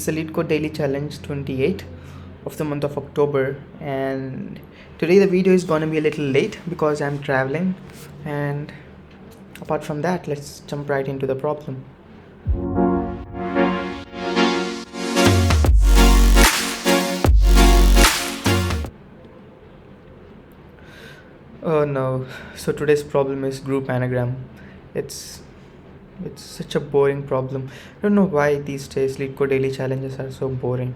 the Leetcode Daily Challenge 28 of the month of October, and today the video is gonna be a little late because I'm traveling. And apart from that, let's jump right into the problem. Oh no, so today's problem is group anagram. It's it's such a boring problem. I don't know why these days Leetcode daily challenges are so boring.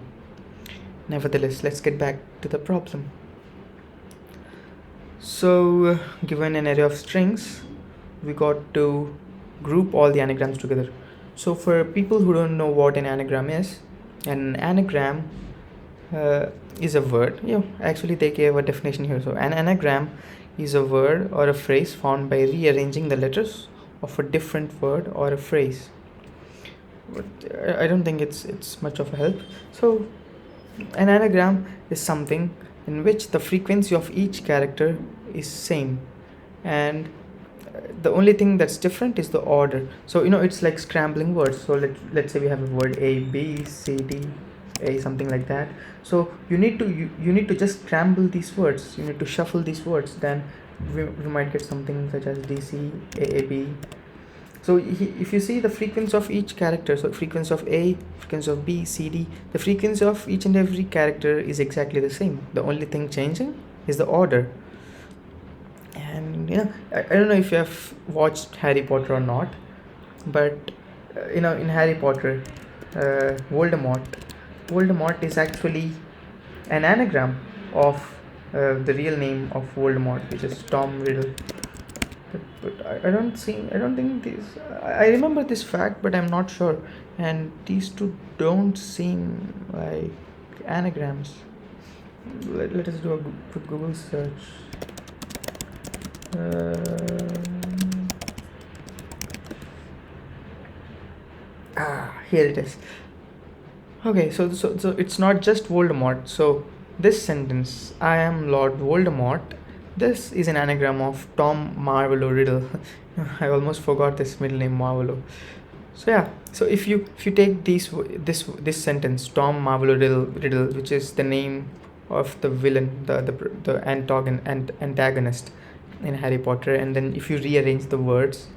Nevertheless, let's get back to the problem. So, given an array of strings, we got to group all the anagrams together. So, for people who don't know what an anagram is, an anagram is a word. Actually, they gave a definition here. So, an anagram is a word or a phrase found by rearranging the letters of a different word or a phrase. But I don't think it's much of a help. So, an anagram is something in which the frequency of each character is same, and the only thing that's different is the order. So it's like scrambling words. So let's say we have a word A, B, C, D, A, something like that. So you need to just scramble these words. You need to shuffle these words. Then we might get something such as DC, AAB. So if you see the frequency of each character, so frequency of A, frequency of B, C, D, the frequency of each and every character is exactly the same. The only thing changing is the order. And I don't know if you have watched Harry Potter or not, but in Harry Potter, Voldemort is actually an anagram of the real name of Voldemort, which is Tom Riddle. But I don't think this. I remember this fact, but I'm not sure. And these two don't seem like anagrams. Let us do a quick Google search. Here it is. Okay, so it's not just Voldemort. So this sentence, I am Lord Voldemort, this is an anagram of Tom Marvolo Riddle. I almost forgot this middle name, Marvolo. So if you take this sentence, Tom Marvolo Riddle, which is the name of the villain, the antagonist in Harry Potter, and then if you rearrange the words,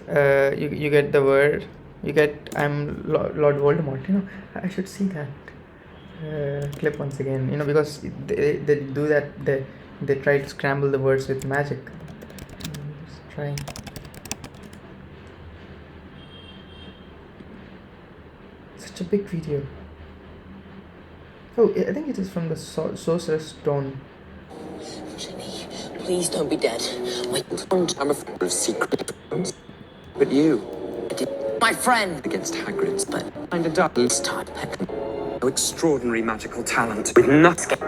you get the word. You get I'm Lord Voldemort. I should see that clip once again. Because they do that. They try to scramble the words with magic. Let's try. Such a big video. Oh, I think it is from the Sorcerer's Stone. Ginny, please don't be dead. I'm afraid of secret friends. But you, my friend, against Hagrid's, but find a duck this time. No extraordinary magical talent with nothing.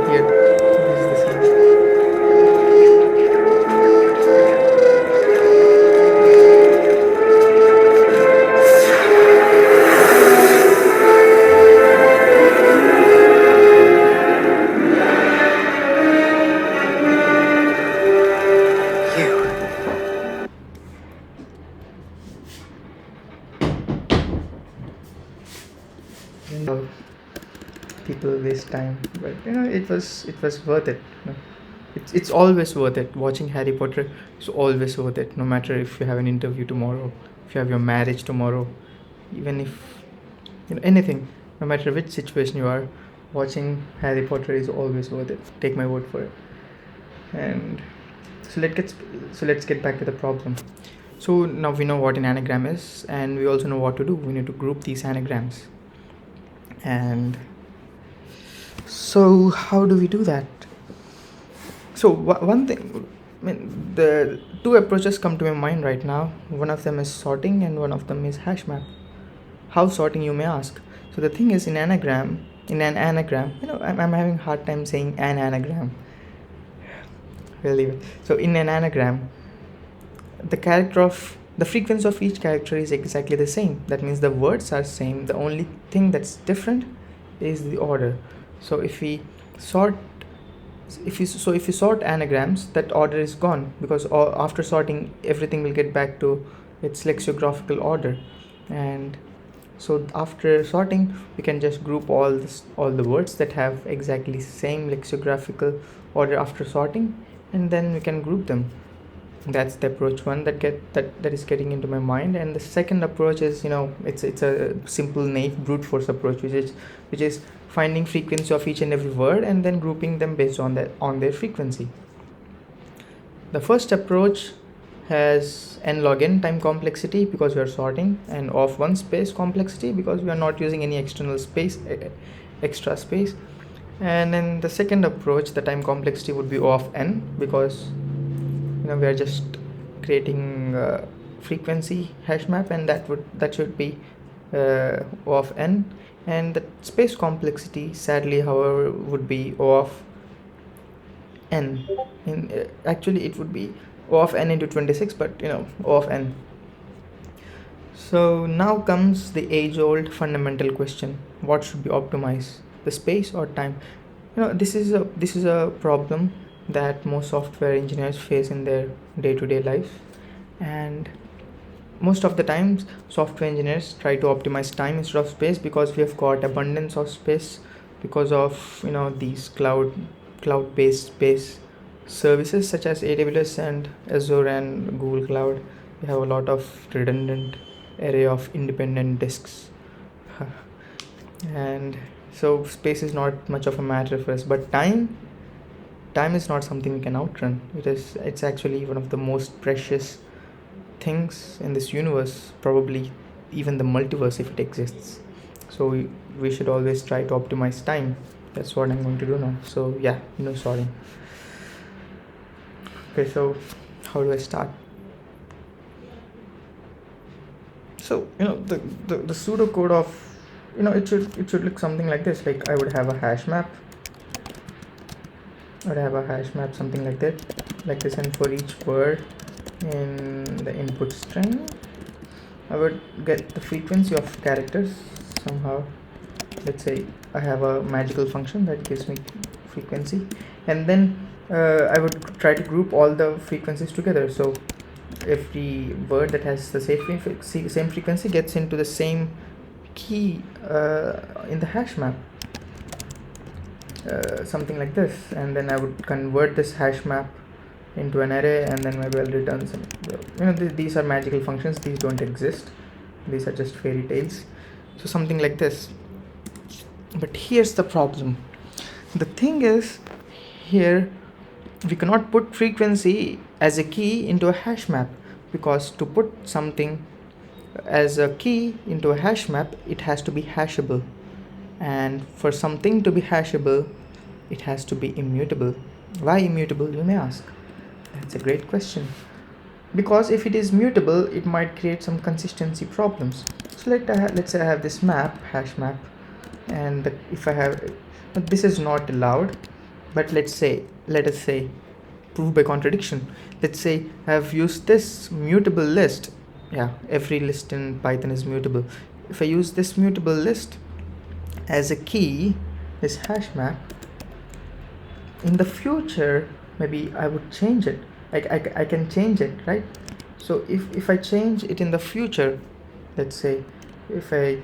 Here. This is the scene. People waste time, but it was worth it. It's always worth it. Watching Harry Potter is always worth it, no matter if you have an interview tomorrow, if you have your marriage tomorrow, even if anything, no matter which situation you are, watching Harry Potter is always worth it. Take my word for it. And so let's get back to the problem. So now we know what an anagram is, and we also know what to do. We need to group these anagrams. And so how do we do that? So one thing, the two approaches come to my mind right now. One of them is sorting and one of them is hash map. How sorting, you may ask? So the thing is, in an anagram, I'm having a hard time saying an anagram. We'll leave it. So in an anagram, the frequency of each character is exactly the same. That means the words are same. The only thing that's different is the order. So if you sort anagrams, that order is gone, because after sorting, everything will get back to its lexicographical order. And So after sorting, we can just group all the words that have exactly same lexicographical order after sorting, and then we can group them. That's the approach one that is getting into my mind. And the second approach is, it's a simple naive brute force approach, which is finding frequency of each and every word and then grouping them based on their frequency. The first approach has n log n time complexity because we are sorting, and of 1 space complexity because we are not using any external space, extra space. And then the second approach, the time complexity would be O of n, because we are just creating frequency hash map, and that should be O of n. And the space complexity, sadly, however, would be O of n. Actually it would be O of n into 26, but O of n. So now comes the age-old fundamental question: what should be optimized, the space or time? This is a problem that most software engineers face in their day-to-day life, and most of the times software engineers try to optimize time instead of space because we have got abundance of space because of these cloud-based space services such as AWS and Azure and Google Cloud. We have a lot of redundant array of independent disks and so space is not much of a matter for us. But time is not something we can outrun. It's actually one of the most precious things in this universe, probably even the multiverse if it exists. So we should always try to optimize time. That's what I'm going to do now. So yeah, sorting. Okay, so how do I start? So the pseudocode of it should look something like this. Like I would have a hash map. Something like this, and for each word in the input string, I would get the frequency of characters somehow. Let's say I have a magical function that gives me frequency, and then I would try to group all the frequencies together. So every word that has the same frequency gets into the same key in the hash map, something like this. And then I would convert this hash map into an array, and then maybe I'll return some. These are magical functions. These don't exist. These are just fairy tales. So something like this. But here's the problem. The thing is, here we cannot put frequency as a key into a hash map, because to put something as a key into a hash map, it has to be hashable, and for something to be hashable, it has to be immutable. Why immutable, you may ask? That's a great question. Because if it is mutable, it might create some consistency problems. So let's say I have this hash map, and if I have, this is not allowed, but let us say proof by contradiction. Let's say I have used this mutable list. Yeah, every list in Python is mutable. If I use this mutable list as a key, this hash map, in the future maybe I would change it. I can change it, right? So if I change it in the future, let's say if I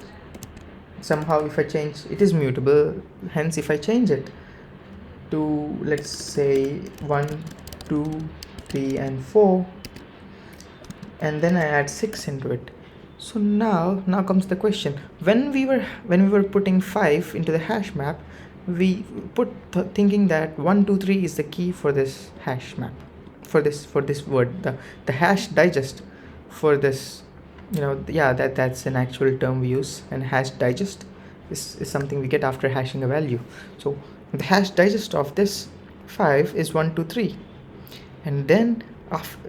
change, it is mutable, hence if I change it to, let's say 1, 2, 3 and 4, and then I add 6 into it. So now comes the question. When we were putting 5 into the hash map, we put thinking that 1, 2, 3 is the key for this hash map, for this word, the hash digest for this. That's an actual term we use, and hash digest is something we get after hashing a value. So the hash digest of this 5 is 1, 2, 3, and then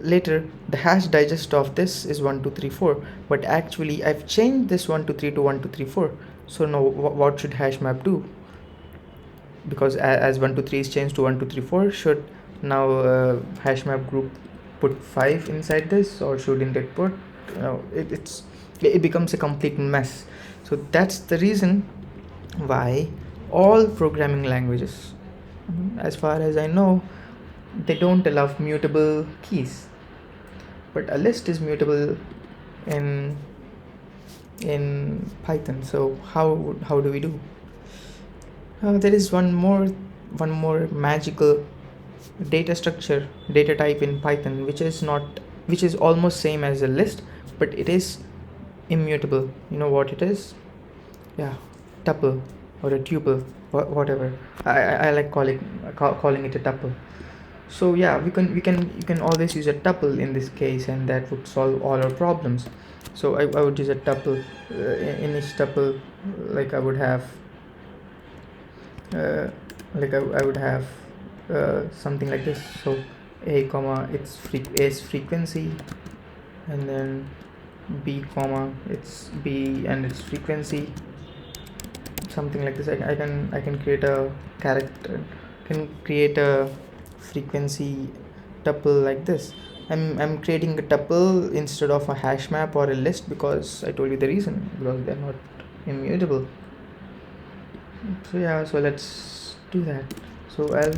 later the hash digest of this is 1, 2, 3, 4, but actually I've changed this 1, 2, 3 to 1, 2, 3, 4. So now what should hash map do? Because as 1, 2, 3 is changed to 1, 2, 3, 4, should now hash map group put 5 inside this, or shouldn't it put, it becomes a complete mess. So that's the reason why all programming languages, as far as I know, they don't allow mutable keys, but a list is mutable in in Python. So how do we do? There is one more magical data structure, data type in Python, which is almost same as a list, but it is immutable. You know what it is? Yeah, tuple or a tuple, whatever. I like calling it a tuple. So yeah, you can always use a tuple in this case, and that would solve all our problems. So I would use a tuple. In each tuple, like I would have I would have something like this. So a comma a's frequency, and then b comma it's b and its frequency, something like this. I can create a character, can create a frequency tuple like this. I'm creating a tuple instead of a hash map or a list because I told you the reason, because they're not immutable. So yeah, so let's do that. So I'll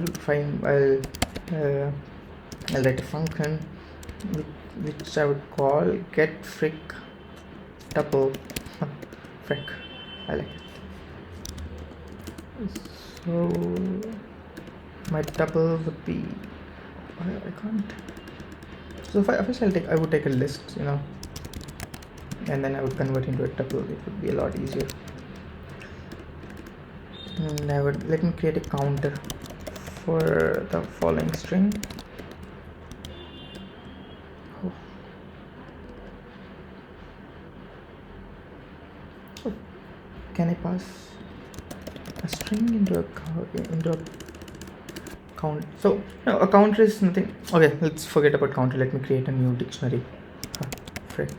write a function which I would call get frick tuple. Frick, I like it. So my tuple would be, I can't. So first I would take a list, and then I would convert into a tuple. It would be a lot easier. And let me create a counter for the following string. Oh, can I pass a string into a count? So no, a counter is nothing. Okay, let's forget about counter. Let me create a new dictionary. Frick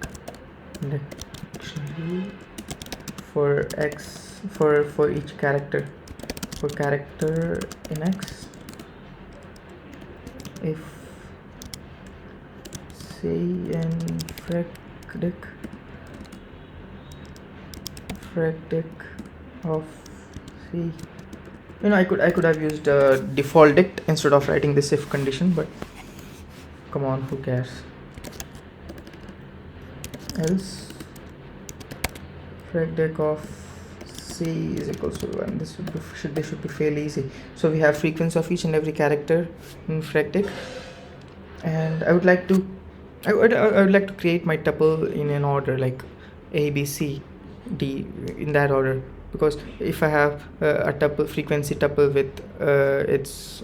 dictionary for x for each character. For character in x, if say in fracdic of c, I could have used default dict instead of writing this if condition, but come on, who cares? Else fracdic of c is equals to 1. This should be fairly easy. So we have frequency of each and every character in fracdic, and I would like to create my tuple in an order like a b c d, in that order, because if I have a tuple frequency tuple with its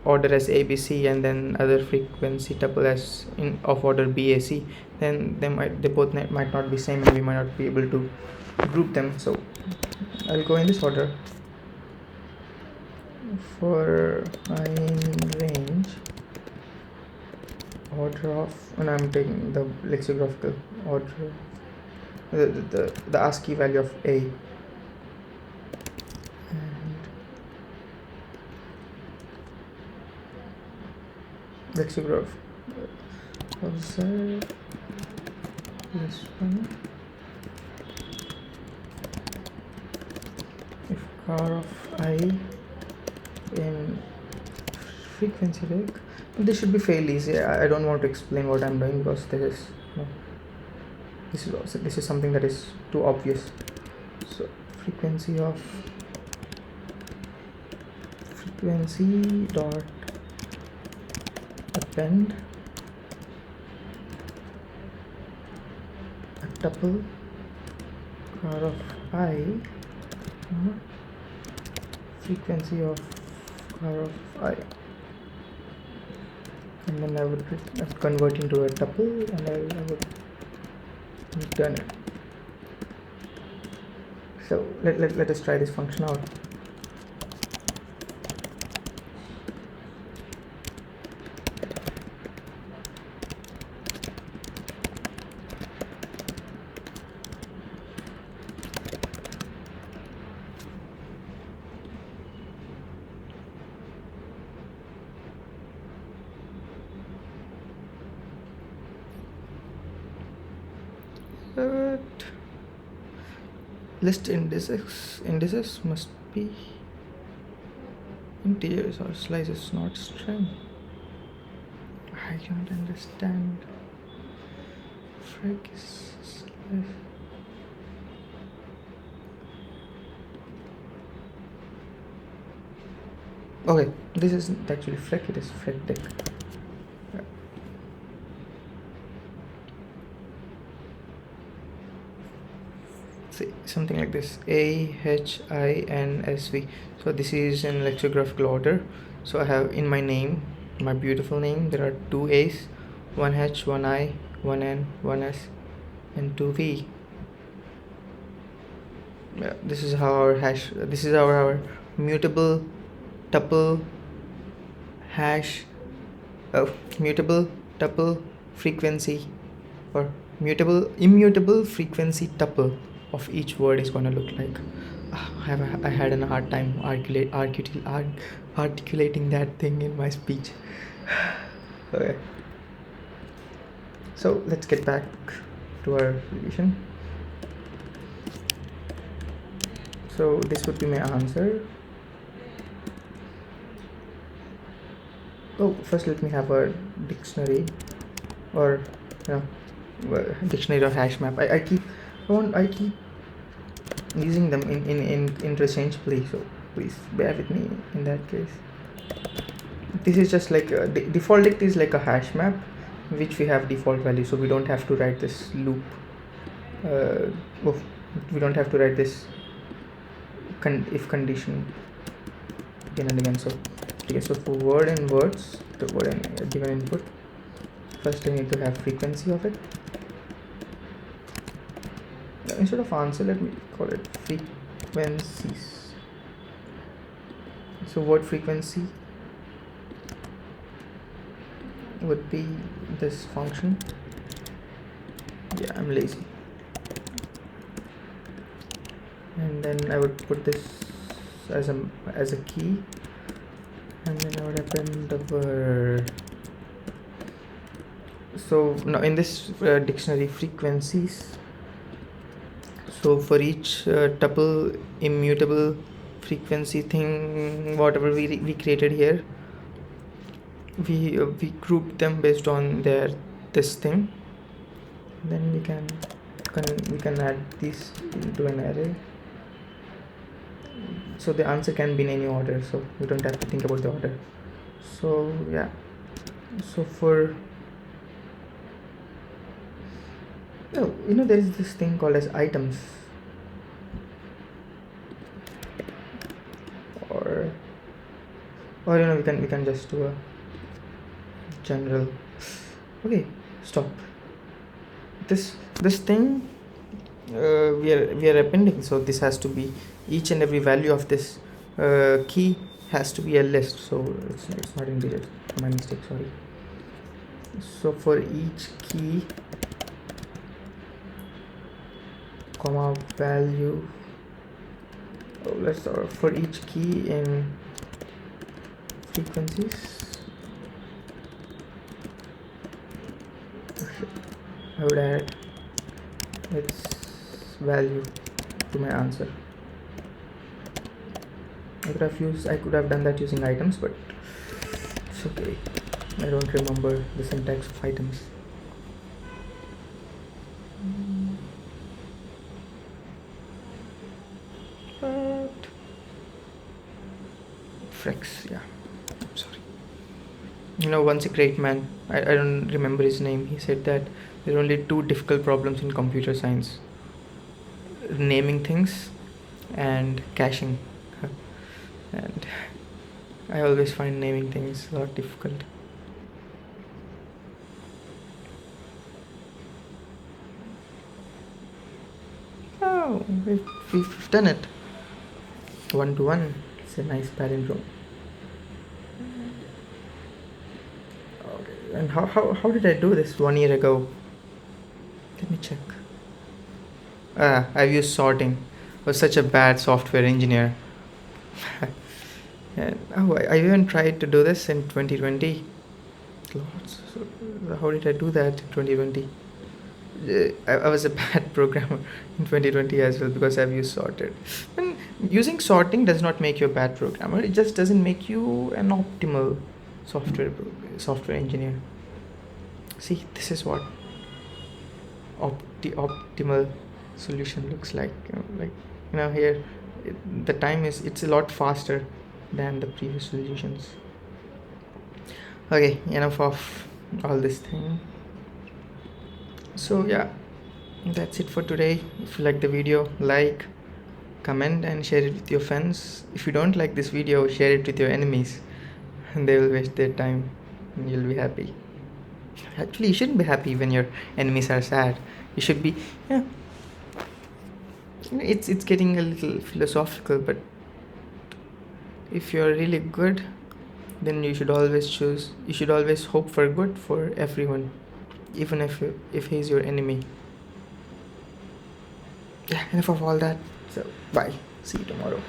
order as abc and then other frequency tuple as of order bac, then they both might not be same and we might not be able to group them. So I'll go in this order. For in range order of, and I'm taking the lexicographical order, the ASCII value of a, and lexicograph of z plus 1 if car of I in frequency reg. This should be fairly easy. I don't want to explain what I'm doing because this is something that is too obvious. So frequency dot append a tuple car of I, frequency of car of I, and then I would convert into a tuple and I would return it. So let us try this function out. List indices must be integers or slices, not string. I don't understand. Frick is slice. Okay, this isn't actually Freck, it is Freck Dick. See, something like this, AHINSV. So this is in lexicographical order. So I have in my name, my beautiful name, there are two A's, one H, one I, one N, one S, and two V. This is how our hash, this is our mutable tuple hash, mutable tuple frequency, or immutable frequency tuple of each word is gonna look like. I had a hard time articulating that thing in my speech. Okay, so let's get back to our revision. So this would be my answer. Oh, first let me have a dictionary, or dictionary or hash map. I keep using them in interchangeably, so please bear with me in that case. This is just like default dict is like a hash map which we have default value, so we don't have to write this loop. We don't have to write this if condition again and again. So okay, so for word and words, the word and given input, first I need to have frequency of it. Instead of answer, let me call it frequencies. So word frequency would be this function. Yeah, I'm lazy. And then I would put this as a key, and then I would append the word. So now in this dictionary frequencies, so for each tuple immutable frequency thing, whatever we created here, we group them based on this thing. Then we can add these into an array. So the answer can be in any order, so we don't have to think about the order. So yeah, so for there is this thing called as items, or we can just do a general. Okay, stop. This thing we are appending, so this has to be each and every value of this key has to be a list, so it's not integer. My mistake, sorry. So for each key comma value, let's start for each key in frequencies, I would add its value to my answer. I could have done that using items, but it's okay. I don't remember the syntax of items. But Frex, yeah, I'm sorry. Once a great man, I don't remember his name, he said that there are only two difficult problems in computer science: naming things and caching. And I always find naming things a lot difficult. Oh, we've done it. 1-to-1. It's a nice palindrome. Okay, and how did I do this 1 year ago? Let me check. I've used sorting. I was such a bad software engineer. And I even tried to do this in 2020. Lots. So how did I do that in 2020? I was a bad programmer in 2020 as well, because I've used sorted. And using sorting does not make you a bad programmer. It just doesn't make you an optimal software engineer. See, this is what optimal solution looks like. Here, it's a lot faster. than the previous solutions. Okay, enough of all this thing. So yeah, that's it for today. If you like the video, like, comment and share it with your friends. If you don't like this video, share it with your enemies and they will waste their time and you'll be happy. Actually, you shouldn't be happy when your enemies are sad. You should be, yeah. It's getting a little philosophical, but if you're really good, then you should always hope for good for everyone, even if he's your enemy. Yeah, enough of all that. So bye, see you tomorrow.